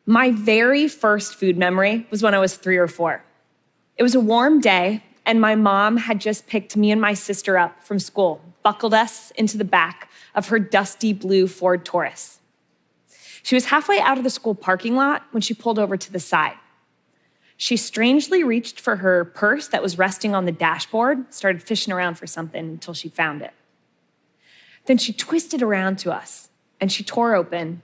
My very first food memory was when I was 3 or 4. It was a warm day, and my mom had just picked me and my sister up from school, buckled us into the back of her dusty blue Ford Taurus. She was halfway out of the school parking lot when she pulled over to the side. She strangely reached for her purse that was resting on the dashboard, started fishing around for something until she found it. Then she twisted around to us, and she tore open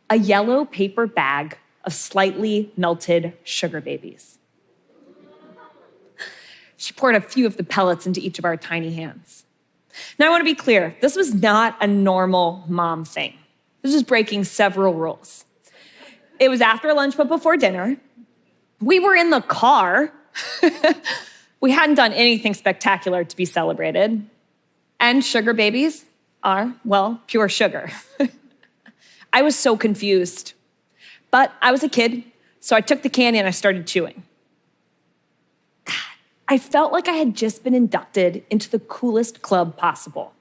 a yellow paper bag of slightly melted sugar babies. She poured a few of the pellets into each of our tiny hands. Now, I want to be clear, this was not a normal mom thing. This was breaking several rules. It was after lunch, but before dinner. We were in the car. We hadn't done anything spectacular to be celebrated. And sugar babies are, well, pure sugar. I was so confused. But I was a kid, so I took the candy and I started chewing. God, I felt like I had just been inducted into the coolest club possible.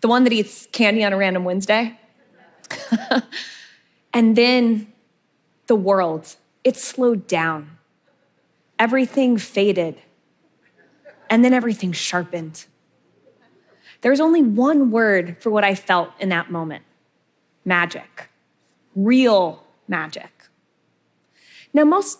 The one that eats candy on a random Wednesday. And then the world, it slowed down. Everything faded. And then everything sharpened. There was only one word for what I felt in that moment. Magic. Real magic. Now, most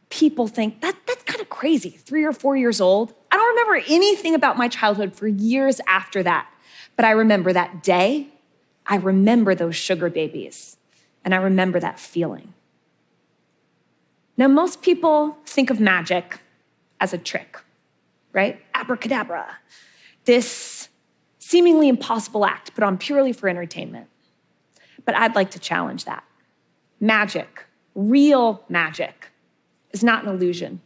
people think that's kind of crazy, 3 or 4 years old. I don't remember anything about my childhood for years after that, but I remember that day, I remember those sugar babies, and I remember that feeling. Now, most people think of magic as a trick, right? Abracadabra, this seemingly impossible act put on purely for entertainment. But I'd like to challenge that. Magic, real magic, is not an illusion.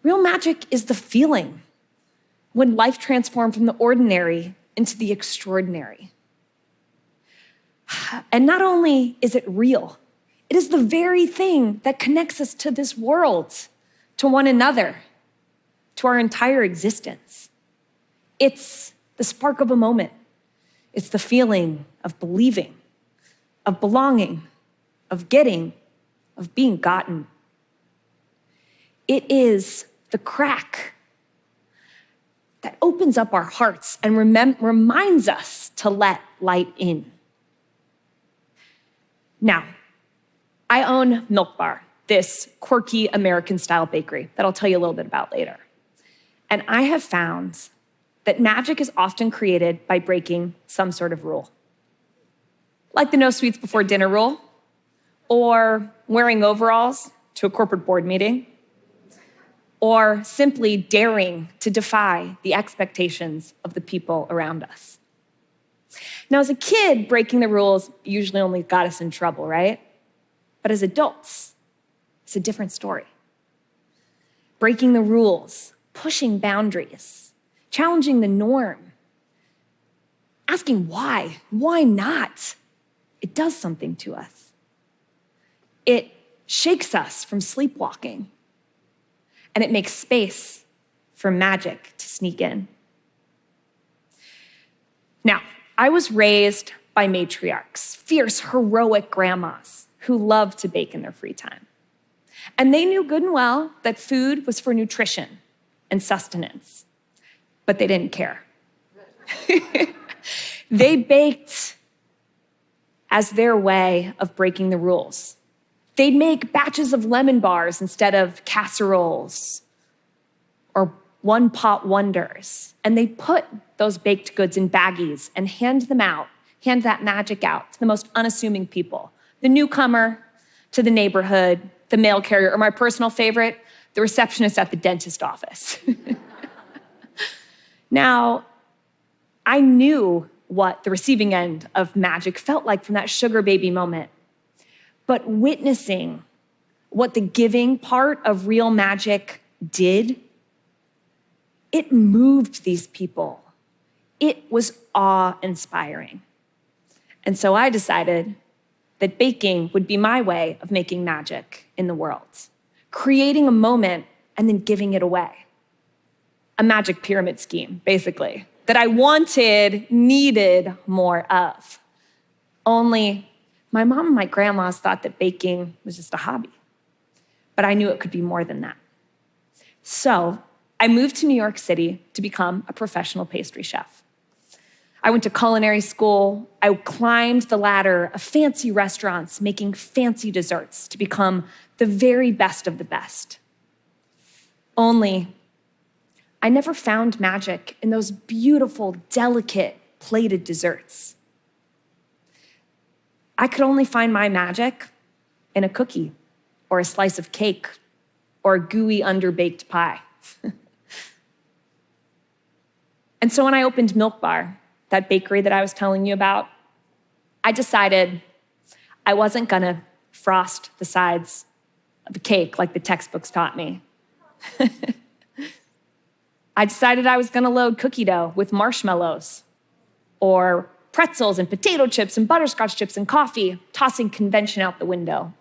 Real magic is the feeling when life transformed from the ordinary into the extraordinary. And not only is it real, it is the very thing that connects us to this world, to one another, to our entire existence. It's the spark of a moment. It's the feeling of believing, of belonging, of getting, of being gotten. It is the crack that opens up our hearts and reminds us to let light in. Now, I own Milk Bar, this quirky American-style bakery that I'll tell you a little bit about later. And I have found that magic is often created by breaking some sort of rule. Like the no sweets before dinner rule, or wearing overalls to a corporate board meeting, or simply daring to defy the expectations of the people around us. Now, as a kid, breaking the rules usually only got us in trouble, right? But as adults, it's a different story. Breaking the rules, pushing boundaries, challenging the norm, asking why not? It does something to us. It shakes us from sleepwalking, and it makes space for magic to sneak in. Now, I was raised by matriarchs, fierce, heroic grandmas who loved to bake in their free time. And they knew good and well that food was for nutrition and sustenance, but they didn't care. They baked as their way of breaking the rules. They'd make batches of lemon bars instead of casseroles or one-pot wonders. And they'd put those baked goods in baggies and hand that magic out to the most unassuming people. The newcomer to the neighborhood, the mail carrier, or my personal favorite, the receptionist at the dentist office. Now, I knew what the receiving end of magic felt like from that sugar baby moment. But witnessing what the giving part of real magic did, it moved these people. It was awe-inspiring. And so I decided that baking would be my way of making magic in the world, creating a moment and then giving it away. A magic pyramid scheme, basically, that I needed more of. Only My mom and my grandmas thought that baking was just a hobby, but I knew it could be more than that. So I moved to New York City to become a professional pastry chef. I went to culinary school. I climbed the ladder of fancy restaurants, making fancy desserts to become the very best of the best. Only, I never found magic in those beautiful, delicate, plated desserts. I could only find my magic in a cookie or a slice of cake or a gooey, underbaked pie. And so when I opened Milk Bar, that bakery that I was telling you about, I decided I wasn't gonna frost the sides of a cake like the textbooks taught me. I decided I was gonna load cookie dough with marshmallows or pretzels and potato chips and butterscotch chips and coffee, tossing convention out the window.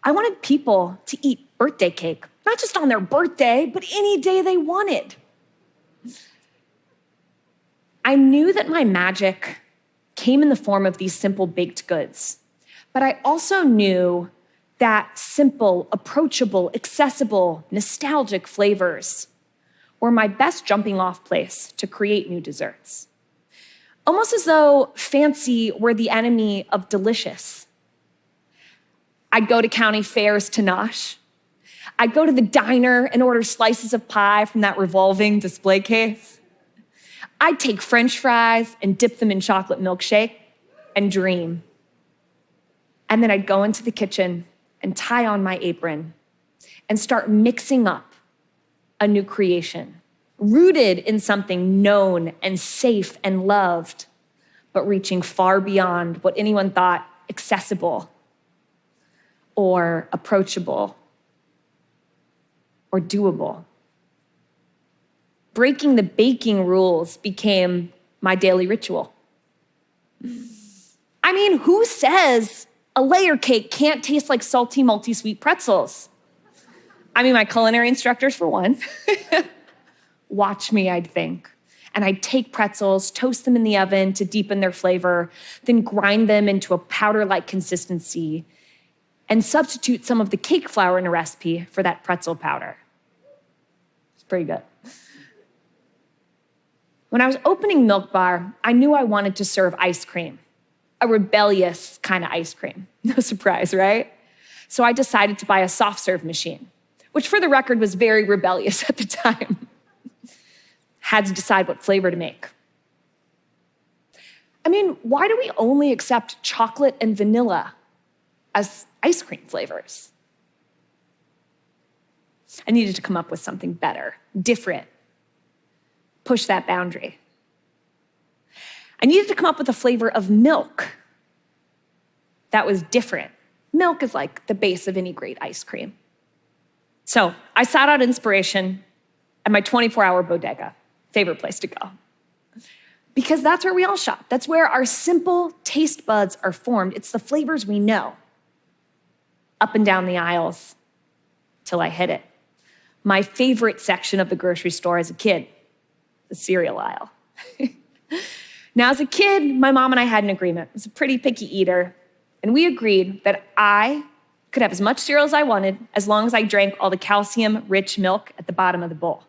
I wanted people to eat birthday cake, not just on their birthday, but any day they wanted. I knew that my magic came in the form of these simple baked goods, but I also knew that simple, approachable, accessible, nostalgic flavors were my best jumping off place to create new desserts. Almost as though fancy were the enemy of delicious. I'd go to county fairs to nosh. I'd go to the diner and order slices of pie from that revolving display case. I'd take French fries and dip them in chocolate milkshake and dream. And then I'd go into the kitchen and tie on my apron and start mixing up a new creation, rooted in something known and safe and loved, but reaching far beyond what anyone thought accessible or approachable or doable. Breaking the baking rules became my daily ritual. I mean, who says a layer cake can't taste like salty, multi-sweet pretzels? I mean, my culinary instructors, for one. Watch me, I'd think. And I'd take pretzels, toast them in the oven to deepen their flavor, then grind them into a powder-like consistency, and substitute some of the cake flour in a recipe for that pretzel powder. It's pretty good. When I was opening Milk Bar, I knew I wanted to serve ice cream, a rebellious kind of ice cream. No surprise, right? So I decided to buy a soft serve machine, which for the record was very rebellious at the time. Had to decide what flavor to make. I mean, why do we only accept chocolate and vanilla as ice cream flavors? I needed to come up with something better, different, push that boundary. I needed to come up with a flavor of milk that was different. Milk is like the base of any great ice cream. So I sought out inspiration at my 24-hour bodega, favorite place to go. Because that's where we all shop. That's where our simple taste buds are formed. It's the flavors we know. Up and down the aisles till I hit it. My favorite section of the grocery store as a kid, the cereal aisle. Now, as a kid, my mom and I had an agreement. I was a pretty picky eater, and we agreed that I could have as much cereal as I wanted as long as I drank all the calcium-rich milk at the bottom of the bowl.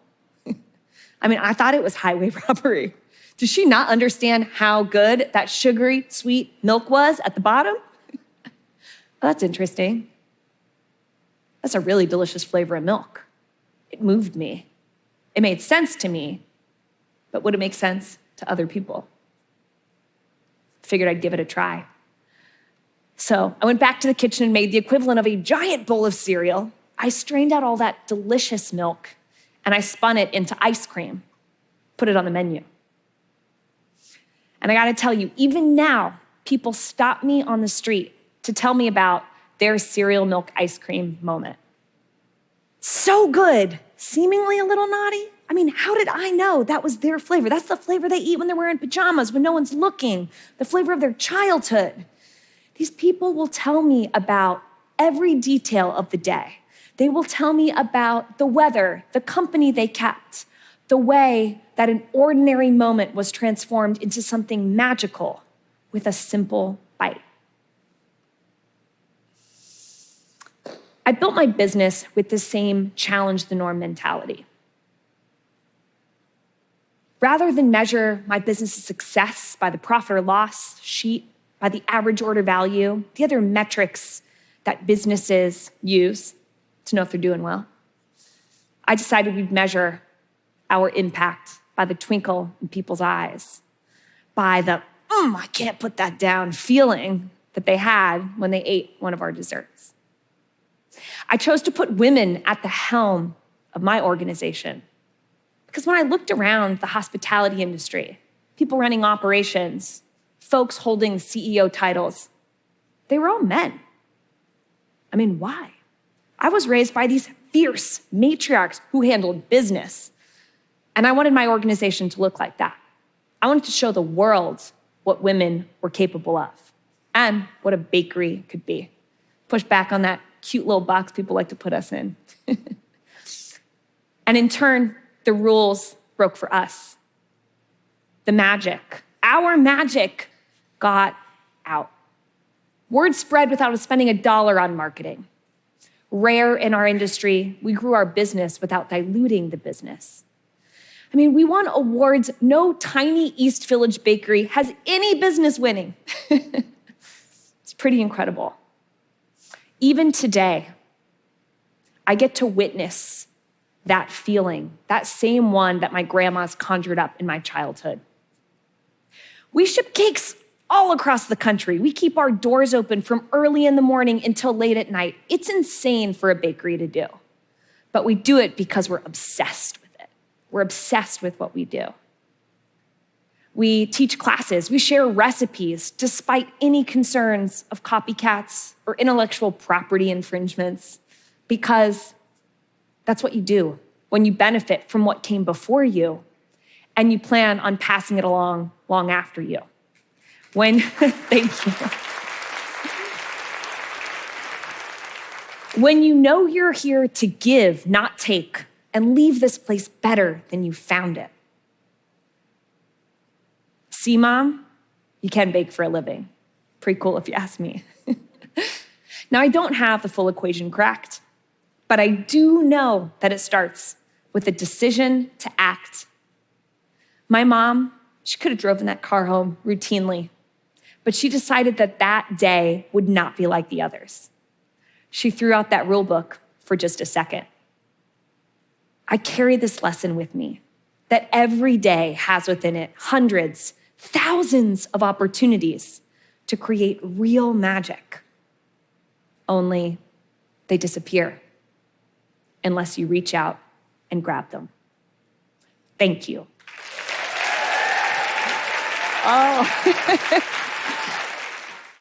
I mean, I thought it was highway robbery. Does she not understand how good that sugary, sweet milk was at the bottom? Well, that's interesting. That's a really delicious flavor of milk. It moved me. It made sense to me, but would it make sense to other people? Figured I'd give it a try. So I went back to the kitchen and made the equivalent of a giant bowl of cereal. I strained out all that delicious milk and I spun it into ice cream, put it on the menu. And I gotta tell you, even now, people stop me on the street to tell me about their cereal milk ice cream moment. So good, seemingly a little naughty. I mean, how did I know that was their flavor? That's the flavor they eat when they're wearing pajamas, when no one's looking, the flavor of their childhood. These people will tell me about every detail of the day. They will tell me about the weather, the company they kept, the way that an ordinary moment was transformed into something magical with a simple bite. I built my business with the same challenge the norm mentality. Rather than measure my business's success by the profit or loss sheet, by the average order value, the other metrics that businesses use to know if they're doing well, I decided we'd measure our impact by the twinkle in people's eyes, by the, I can't put that down feeling that they had when they ate one of our desserts. I chose to put women at the helm of my organization because when I looked around the hospitality industry, people running operations, folks holding CEO titles, they were all men. I mean, why? I was raised by these fierce matriarchs who handled business, and I wanted my organization to look like that. I wanted to show the world what women were capable of and what a bakery could be. Push back on that cute little box people like to put us in. And in turn, the rules broke for us. The magic, our magic, got out. Word spread without us spending $1 on marketing. Rare in our industry, we grew our business without diluting the business. I mean, we won awards no tiny East Village bakery has any business winning. It's pretty incredible. Even today, I get to witness that feeling, that same one that my grandma's conjured up in my childhood. We ship cakes all across the country. We keep our doors open from early in the morning until late at night. It's insane for a bakery to do, but we do it because we're obsessed with it. We're obsessed with what we do. We teach classes, we share recipes despite any concerns of copycats or intellectual property infringements, because that's what you do when you benefit from what came before you and you plan on passing it along long after you. Thank you. When you know you're here to give, not take, and leave this place better than you found it. See, Mom, you can bake for a living. Pretty cool if you ask me. Now, I don't have the full equation correct, but I do know that it starts with a decision to act. My mom, she could have driven that car home routinely, but she decided that that day would not be like the others. She threw out that rule book for just a second. I carry this lesson with me, that every day has within it hundreds, thousands of opportunities to create real magic. Only they disappear unless you reach out and grab them. Thank you. Oh.